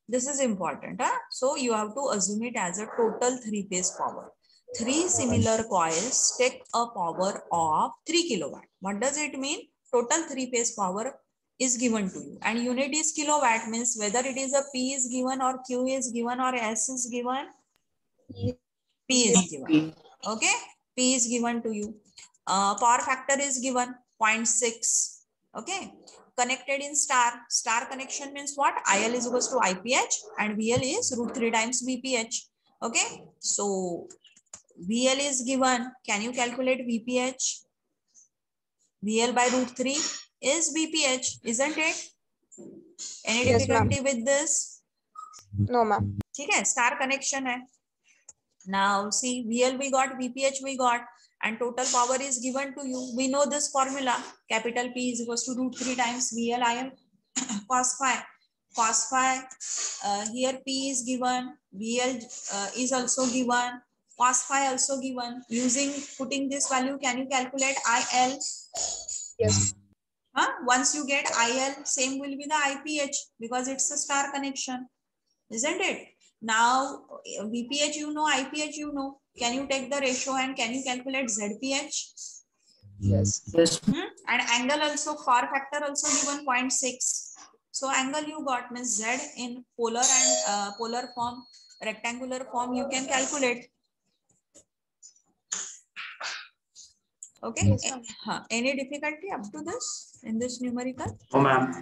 This is important. So you have to assume it as a total 3-phase power. 3 similar coils take a power of 3 kilowatt. What does it mean? Total 3-phase power is given to you, and unit is kilowatt. Means whether it is a P is given or Q is given or S is given, P is given. Okay, P is given to you. Power factor is given 0.6. Okay, connected in star. Star connection means what? IL is equals to IPH and VL is √3 times VPH. Okay, so VL is given. Can you calculate VPH? VL by √3 is VPH, isn't it? Any difficulty with this? No, ma'am. ठीक है, star connection है. Now see, VL we got, VPH we got, and total power is given to you. We know this formula. Capital P is equals to √3 times VL IL cos phi. Cos phi, here P is given, VL is also given, cos phi also given. Using putting this value, can you calculate IL? Yes. Once you get IL, same will be the IPH because it's a star connection, isn't it? Now VPH you know, IPH you know. Can you take the ratio and can you calculate ZPH? Yes. Yes. And angle also, power factor also given 0.6. So angle you got means Z in polar and polar form, rectangular form you can calculate. Okay. Yes, Any difficulty up to this in this numerical? Oh, ma'am.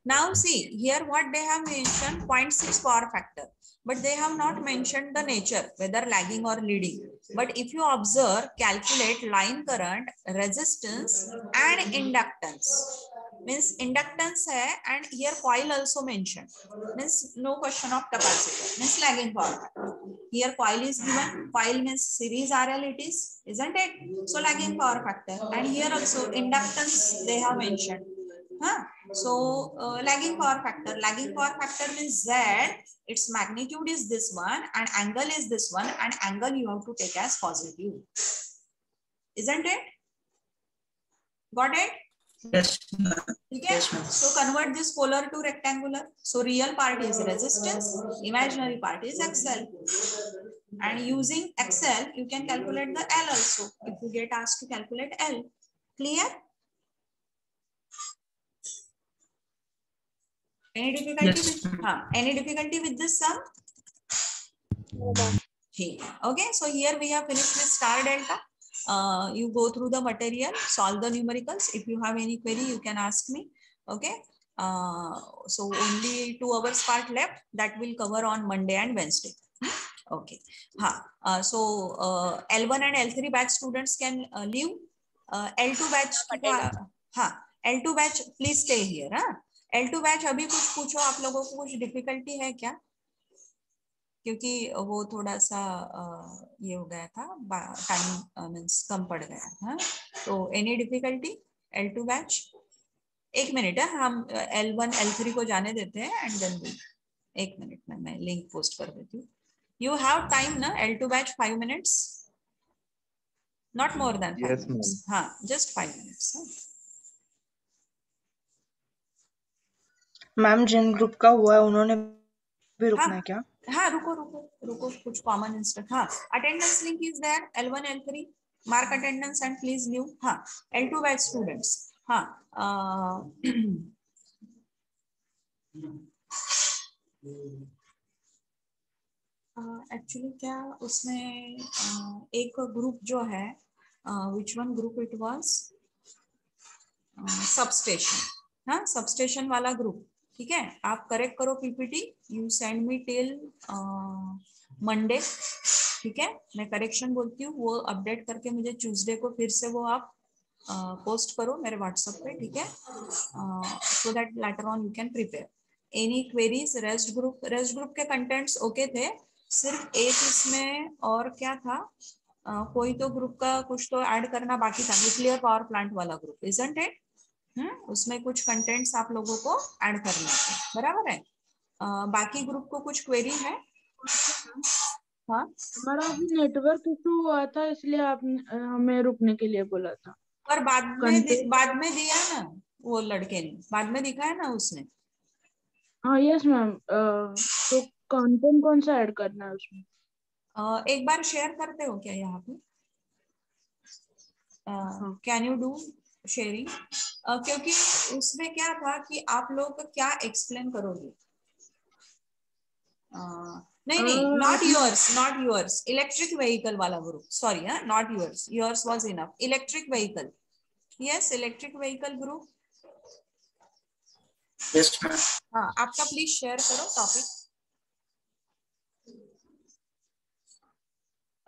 Now see here what they have mentioned 0.6 power factor, but they have not mentioned the nature whether lagging or leading. But if you observe, calculate line current, resistance and inductance. Means inductance hai, and here coil also mentioned. Means no question of capacitor. Means lagging power factor. Here coil is given. Coil means series RL it is, isn't it? So lagging power factor. And here also inductance they have mentioned. So lagging power factor. Lagging power factor means Z. Its magnitude is this one, and angle is this one, and angle you have to take as positive. Isn't it? Got it? Yes. Okay. Yes, ma'am. So convert this polar to rectangular. So real part is resistance, imaginary part is XL. And using XL, you can calculate the L also if you get asked to calculate L. Clear? Any difficulty? Yes. Any difficulty with this sum? Okay, so here we have finished with star delta. You go through the material, solve the numericals. If you have any query, you can ask me. Okay. So only 2 hours part left that will cover on Monday and Wednesday. Okay. So L1 and L3 batch students can leave. L2 batch L2 batch please stay here. L2 batch अभी कुछ पूछो, आप लोगों को कुछ difficulty है क्या? क्योंकि वो थोड़ा सा ये हो गया था, टाइम मींस कम पड़ गया है. तो any difficulty L2 batch? 1 minute है, हम L1 L3 को जाने देते हैं एंड देन 1 मिनट में मैं लिंक पोस्ट कर देती हूँ. यू हैव टाइम ना L2 batch 5 minutes, not more than 5 minutes. हाँ, जस्ट 5 मिनट्स. मैम जिन ग्रुप का हुआ है उन्होंने भी रुकना है क्या? हाँ, रुको कुछ कॉमन इंस्टेंट. हाँ, attendance link is there. L1 L3 mark attendance and please leave. हाँ, L2 बैच स्टूडेंट्स. हाँ, एक्चुअली क्या उसमें एक ग्रुप जो है, which one group it was, substation. हाँ, सबस्टेशन वाला ग्रुप. ठीक है, आप करेक्ट करो PPT. You send me till Monday. ठीक है, मैं करेक्शन बोलती हूँ, वो अपडेट करके मुझे ट्यूसडे को फिर से वो आप पोस्ट करो मेरे व्हाट्सएप पे. ठीक है, so that later on you can prepare. Any queries? Rest group के कंटेंट्स ओके थे, सिर्फ एक इसमें और क्या था, कोई तो ग्रुप का कुछ तो ऐड करना बाकी था, न्यूक्लियर पावर प्लांट वाला ग्रुप, इजंट इट? उसमें कुछ कंटेंट्स आप लोगों को ऐड करने थे, बराबर है? बाकी ग्रुप को कुछ क्वेरी है? हाँ, हमारा अभी नेटवर्क इशू हुआ था, इसलिए आपने हमें रुकने के लिए बोला था. पर बाद में दिया ना वो लड़के ने, बाद में दिखा है ना उसने. हाँ यस मैम. तो कंटेंट कौन सा ऐड करना है उसमें? एक बार शेयर करते हो क्या यहाँ पे? Can you do sharing? क्योंकि उसमें क्या था कि आप लोग क्या एक्सप्लेन करोगे. नहीं, नॉट योर्स. इलेक्ट्रिक व्हीकल वाला group, sorry, not yours. Yours was enough. Electric vehicle, yes, electric vehicle group. Yes ma'am. हाँ, आपका प्लीज शेयर करो टॉपिक.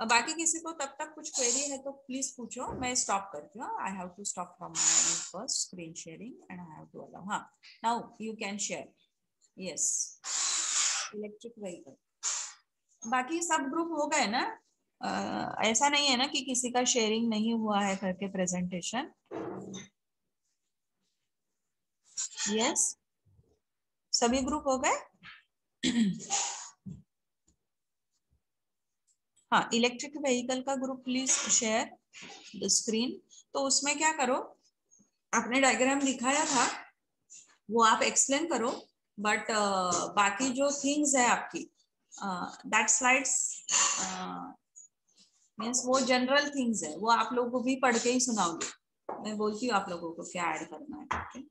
बाकी किसी को तब तक कुछ क्वेरी है तो प्लीज पूछो, मैं स्टॉप करती हूँ. I have to stop from my first screen sharing and I have to allow. हाँ, now you can share. Yes, electric vehicle. बाकी सब ग्रुप हो गए ना? ऐसा नहीं है ना कि किसी का शेयरिंग नहीं हुआ है करके प्रेजेंटेशन? यस, सभी ग्रुप हो गए? हाँ, इलेक्ट्रिक व्हीकल का group please share the screen. तो उसमें क्या करो, आपने डायग्राम दिखाया था वो आप एक्सप्लेन करो, बट बाकी जो थिंग्स है आपकी दैट स्लाइड्स मीन्स वो जनरल थिंग्स है, वो आप लोगों को भी पढ़ के ही सुनाओगे। मैं बोलती हूँ आप लोगों को क्या ऐड करना है।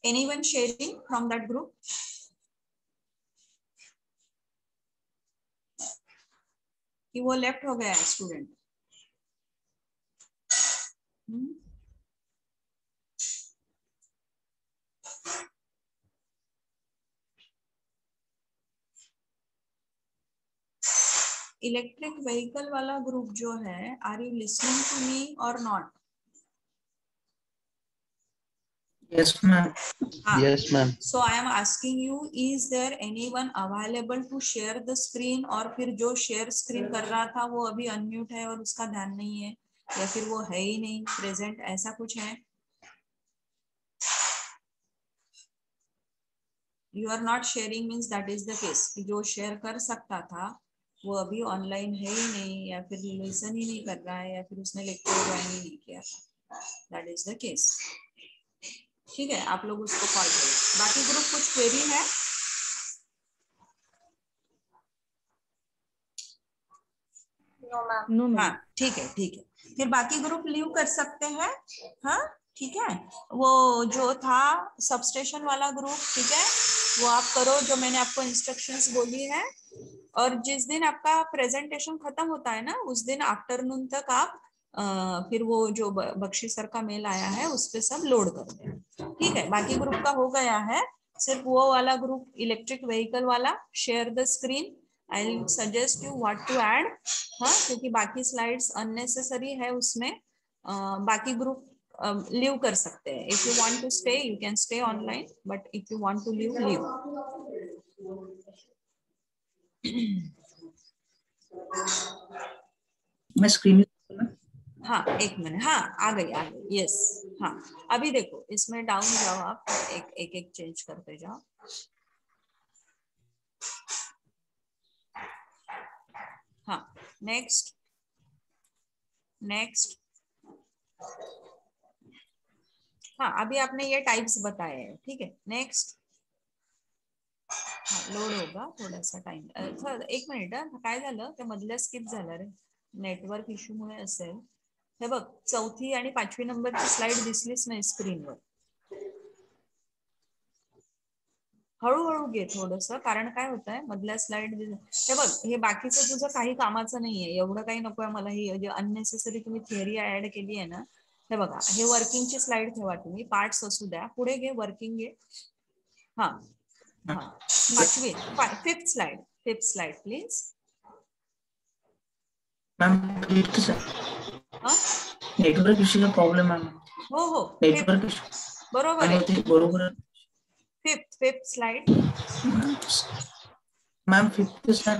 Anyone sharing from that group? कि वो लेफ्ट हो गया है स्टूडेंट? इलेक्ट्रिक व्हीकल वाला ग्रुप जो है, are you listening to me और not? Yes, ma'am. Yes, ma'am. So I am asking you, is there anyone available to share the screen? और फिर जो शेयर स्क्रीन कर रहा था वो अभी अनम्यूट है और उसका ध्यान नहीं है, या फिर वो है ही नहीं प्रेजेंट, ऐसा कुछ है? You are not sharing means that is the case कि जो शेयर कर सकता था वो अभी ऑनलाइन है ही नहीं, या फिर लिसन ही नहीं कर रहा है, या फिर उसने लेक्चर ज्वाइन ही नहीं किया। That is the case. ठीक है, आप लोग उसको कॉल करो। बाकी ग्रुप कुछ क्वेरी है? No, ma'am. No ma'am. हाँ ठीक है, ठीक है, फिर बाकी ग्रुप लीव कर सकते हैं। हाँ ठीक है, वो जो था सबस्टेशन वाला ग्रुप, ठीक है, वो आप करो जो मैंने आपको इंस्ट्रक्शंस बोली है। और जिस दिन आपका प्रेजेंटेशन खत्म होता है ना, उस दिन आफ्टरनून तक आप फिर वो जो बख्शी सर का मेल आया है उस पे सब लोड कर दें। ठीक है, बाकी ग्रुप का हो गया है, सिर्फ वो वाला ग्रुप इलेक्ट्रिक व्हीकल वाला share the screen. I will suggest you what to add. हाँ, क्योंकि बाकी स्लाइड्स अननेसेसरी है उसमें। बाकी ग्रुप लीव कर सकते हैं। If you want to stay you can stay online, but if you want to leave leave. मैं स्क्रीन हाँ एक मिनट, हाँ आ गई यस। हाँ अभी देखो, इसमें डाउन जाओ आप, एक एक चेंज करते जाओ। हाँ नेक्स्ट नेक्स्ट। हाँ अभी आपने ये टाइप्स बताए हैं, ठीक है, नेक्स्ट। हाँ लोड होगा थोडासा टाइम। एक मिनिट, काय झालं ते मधल्या स्किप झालं रे, नेटवर्क इश्यू मुळे असेल। हे बघ, 4थी आणि 5वी नंबरची स्लाइड दिसलीच नाही स्क्रीनवर। हळूहळू घे थोडस, कारण काय होत आहे मधल्या स्लाइड, हे बघ हे बाकीचं तुझं काही कामाचं नाहीये, एवढं काही नकोय मला। ही अननेसेसरी तुम्ही थिअरी ऍड केली आहे ना। हे बघा, हे वर्किंगची स्लाइड ठेवा तुम्ही, पार्ट्स असू द्या, पुढे घे, वर्किंग घे। हा हा 5वी 5th slide, 5th slide please. Ma'am network issue का प्रॉब्लम है। हो हो, नेटवर्क इश्यू बरोबर आहे। बरोबर है। 5th slide ma'am 5th slide.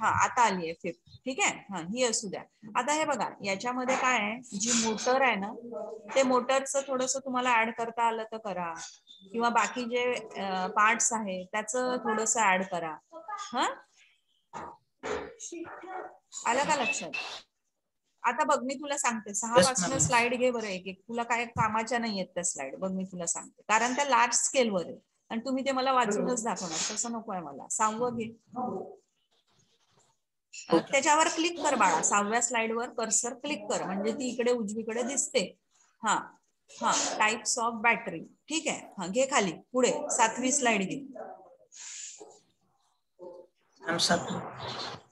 हा आता आली आहे 5th, ठीक आहे। हा ही असू द्या। आता हे बघा, याच्यामध्ये काय आहे, जी मोटर आहे ना, ते मोटरचं थोडस तुम्हाला ऍड करता आलं तर करा, किंवा बाकी जे पार्ट्स आहे त्याचं थोडस ऍड करा। हा आलं का लक्षात? आता बघ मी तुला सांगते, 6 पासून स्लाइड घे बरं, एक एक, तुला काय कामाच्या नाही आहेत त्या स्लाइड, बघ मी तुला सांगते, कारण त्या लार्ज स्केलवर आहे आणि तुम्ही ते मला वाचूनच दाखवणार, तसं नको आहे मला। 6वं घे, त्याच्यावर क्लिक कर बाळा, 6व्या स्लाइड वर कर्सर क्लिक कर, म्हणजे ती इकडे उजवीकडे दिसते। हा हा, टाइप्स ऑफ बॅटरी, ठीक आहे। हा घे खाली, पुढे 7वी स्लाइड घे।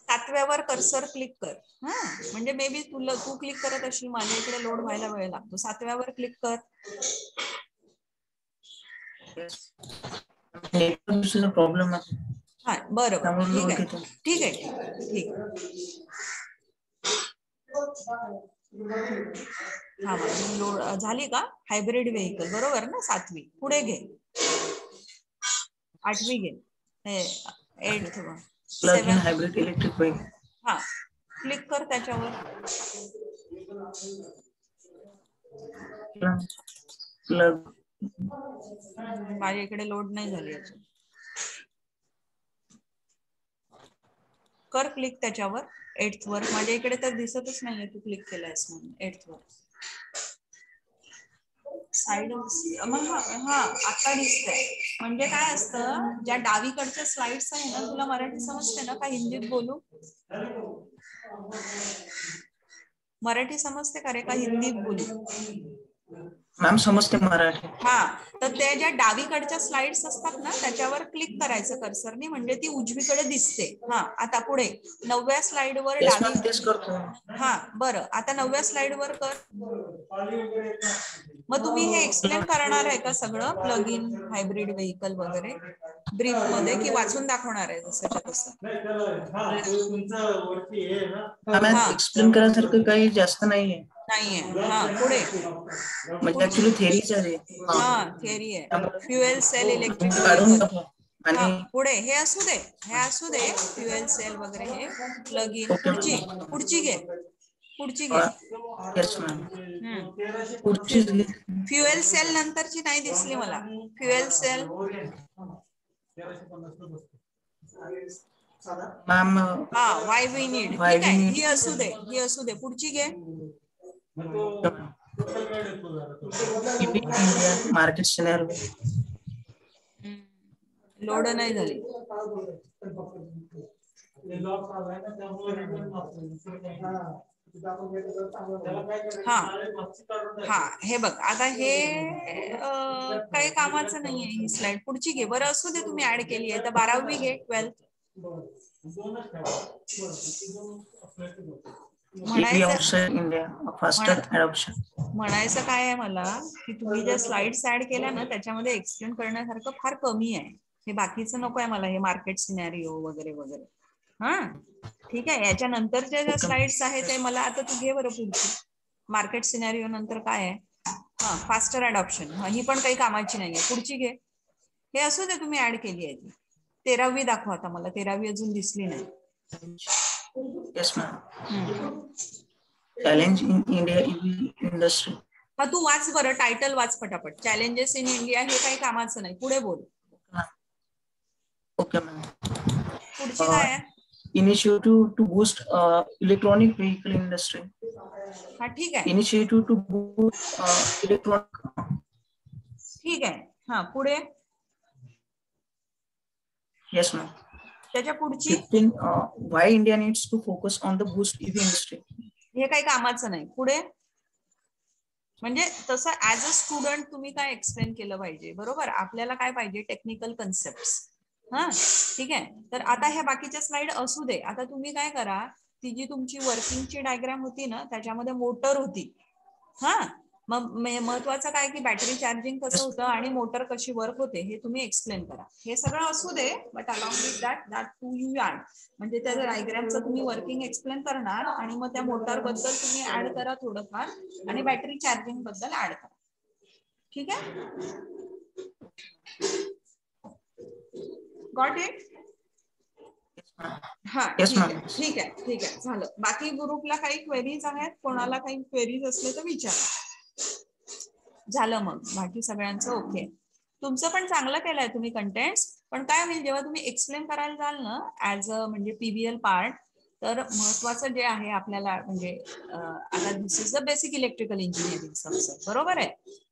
7व्यावर कर्सर क्लिक कर। हा म्हणजे मे बी तू क्लिक करत अशी, माझ्या इकडे लोड व्हायला वेळ लागतो। 7व्यावर क्लिक कर। नेटवर्क इश्यू का प्रॉब्लम है। हा बरोबर, ठीक आहे ठीक आहे ठीक आहे। हा लोड झाली का? हायब्रिड व्हेकल बरोबर ना, 7वी, पुढे घे। 8वी घे, 8th one, plug in 7th. Hybrid electric bike. हा, क्लिक कर त्याच्यावर. प्लग माझ्या इकडे लोड नाही झाली अजून. कर क्लिक त्याच्यावर 8th वर. माझ्या इकडे तर दिसतच नाहीये तू क्लिक केलायस म्हणून. 8th वर साइड मग हा आता दिसतंय. म्हणजे काय असतं, ज्या डावीकडच्या स्लाइड्स आहे ना, तुला मराठी समजते ना का हिंदीत बोलू? मराठी समजते का रे का हिंदीत बोलू? मॅम समजते मराठी. हा, तर त्या ज्या डावीकडच्या स्लाइड्स असतात ना त्याच्यावर क्लिक करायचं कर्सरनी, म्हणजे ती उजवीकडे दिसते. हा, आता पुढे 9व्या स्लाइड वर तेच डावी. मॅम तेच करतो. हा बरं, आता 9व्या स्लाइड वर कर. मग तुम्ही हे एक्सप्लेन करणार आहे का सगळं, प्लग इन हायब्रिड व्हेकल वगैरे ब्रीफ मध्ये, की वाचून दाखवणार आहे जसंच्या तसं? मॅम एक्सप्लेन करायसारखं काही जास्त नाहीये. नाहीये. हा, पुढे. म्हणजे ऍक्च्युली थेरीच आहे. हा, थिअरी आहे. फ्युएल सेल इलेक्ट्रिक काढून व्हेकल. टाकू हा, आणि पुढे हे असू दे, हे असू दे. फ्युएल सेल वगैरे हे प्लग इन. पुढची घे, पुढची घे. Yes ma'am. पुढची फ्युएल सेल नंतरची नाही दिसली मला. फ्युएल सेल मॅम हा, वाय वी नीड. ठीक आहे, ही असू दे, ही असू दे. पुढची घे. Market scenario. लोड नाही झाली. हा हा, हे बघ आता हे काही कामाचं नाहीये ही स्लाइड. पुढची घे बरं. असू दे, तुम्ही ऍड केली आहे तर 12वी घे, 12th. म्हणायचं काय आहे मला, की तुम्ही ज्या स्लाइड्स ऍड केल्या ना त्याच्यामध्ये एक्सप्लेन करण्यासारखं फार कमी आहे. हे बाकीचं नको आहे मला, हे मार्केट सिनॅरिओ वगैरे वगैरे. हा, ठीक आहे. याच्या नंतरच्या ज्या स्लाइड्स आहेत ते मला आता तू घे बरं पुढची. मार्केट सिनॅरिओ नंतर काय आहे? हा, फास्टर अडॉप्शन. ही पण काही कामाची नाहीये. पुढची घे. हे असू दे, तुम्ही ऍड केली आहे ती. 13वी दाखवा आता मला. 13वी अजून दिसली नाही. Yes ma'am. Challenge in India industry. हा, तू वाच बरं, टायटल वाच पटापट. चॅलेंजेस इन इंडिया हे काही कामाचं नाही. पुढे बोल. Okay ma'am. पुढची काय आहे? Initiative to boost electronic vehicle industry. हा, ठीक आहे. Initiative to boost electronic. ठीक आहे. हा, पुढे. Yes ma'am. त्याच्या पुढची. 15 why India needs to focus on the boost EV industry. हे काही कामाचं नाही. पुढे. म्हणजे तसं ऍज अ स्टुडंट तुम्ही काय एक्सप्लेन केलं पाहिजे, बरोबर? आपल्याला काय पाहिजे? Technical concept. हा, ठीक आहे. तर आता ह्या बाकीच्या स्लाइड असू दे. आता तुम्ही काय करा, ती जी तुमची वर्किंगची डायग्राम होती ना त्याच्यामध्ये मोटर होती. हा, मग महत्वाचं काय की बॅटरी चार्जिंग कसं होतं आणि मोटर कशी वर्क होते हे तुम्ही एक्सप्लेन करा. हे सगळं असू दे, but along with that to you add. म्हणजे त्या डायग्रामचं तुम्ही वर्किंग एक्सप्लेन करणार आणि मग त्या मोटर बद्दल तुम्ही ऍड करा थोडंफार आणि बॅटरी चार्जिंग बद्दल ऍड करा. ठीक आहे? Got it? हा, ठीक आहे झालं. बाकी ग्रुपला काही क्वेरीज आहेत? कोणाला काही क्वेरीज असले तर विचारा. झालं मग, बाकी सगळ्यांचं ओके. तुमचं पण चांगलं केलंय तुम्ही कंटेंट्स. पण काय होईल जेव्हा तुम्ही एक्सप्लेन करायला जाल ना ऍज अ म्हणजे पीबीएल पार्ट, तर महत्वाचं जे आहे आपल्याला म्हणजे आता this is the basic electrical engineering subset, बरोबर आहे?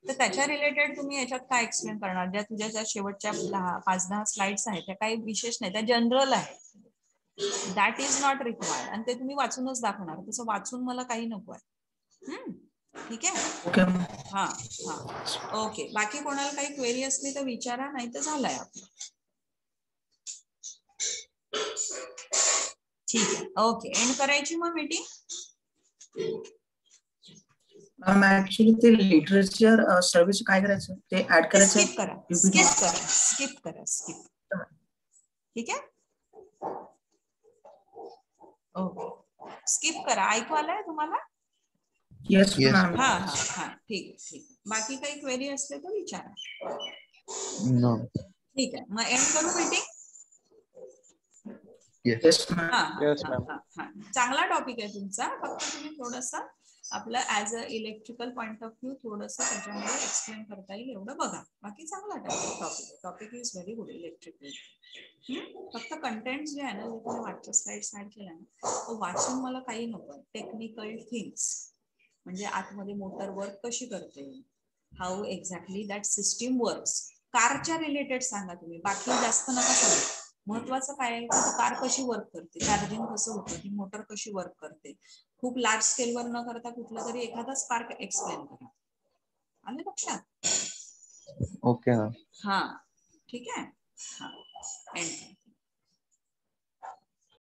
तर त्याच्या रिलेटेड तुम्ही याच्यात काय एक्सप्लेन करणार? ज्या तुझ्या ज्या शेवटच्या 5-10 स्लाइड्स आहेत त्या काही विशेष नाही, त्या जनरल आहेत. That is not required. आणि ते तुम्ही वाचूनच दाखवणार. तसं वाचून मला काही नको आहे. ठीक आहे? हा हा, ओके. बाकी कोणाला काही क्वेरी असली तर विचारा, नाही तर झालंय आपलं. ठीक आहे, ओके. एंड करायची मग मीटिंग. ऍक्च्युली ते लिटरेचर सर्व्हिस काय करायचं? ते ऍड करायचं. स्किप करा. ठीक आहे, ओके. स्किप करा. ऐकू आलंय तुम्हाला? Yes ma'am. हा, ठीक. बाकी काही क्वेरी असले तर विचारा. नो. ठीक आहे, मग एंड करू meeting. Yes ma'am. Yes, ma'am. चांगला टॉपिक आहे तुमचा, फक्त तुम्ही थोडंसं आपलं as a electrical point of view थोडंसं त्याच्यामध्ये एक्सप्लेन करता येईल एवढं बघा. बाकी चांगला topic is very good electrical. फक्त कंटेंट जे आहे ना, जे तुम्ही मागच्या स्लाइड्स ऍड केल्या ना, तो वाचून मला काही नको. टेक्निकल थिंग्स म्हणजे आतमध्ये मोटर वर्क कशी करते, हाऊ एक्झॅक्टली दॅट सिस्टीम वर्क्स. कारच्या रिलेटेड सांगा तुम्ही, बाकी जास्त नका सांगा. महत्वाचं काय आहे की कार कशी वर्क करते, चार्जिंग कसं होतं, ती मोटर कशी वर्क करते. खूप लार्ज स्केलवर न करता कुठला तरी एखादा स्पार्क एक्सप्लेन करा. आलं लक्षात? Okay, ma'am. हा ठीक आहे. हा एंड.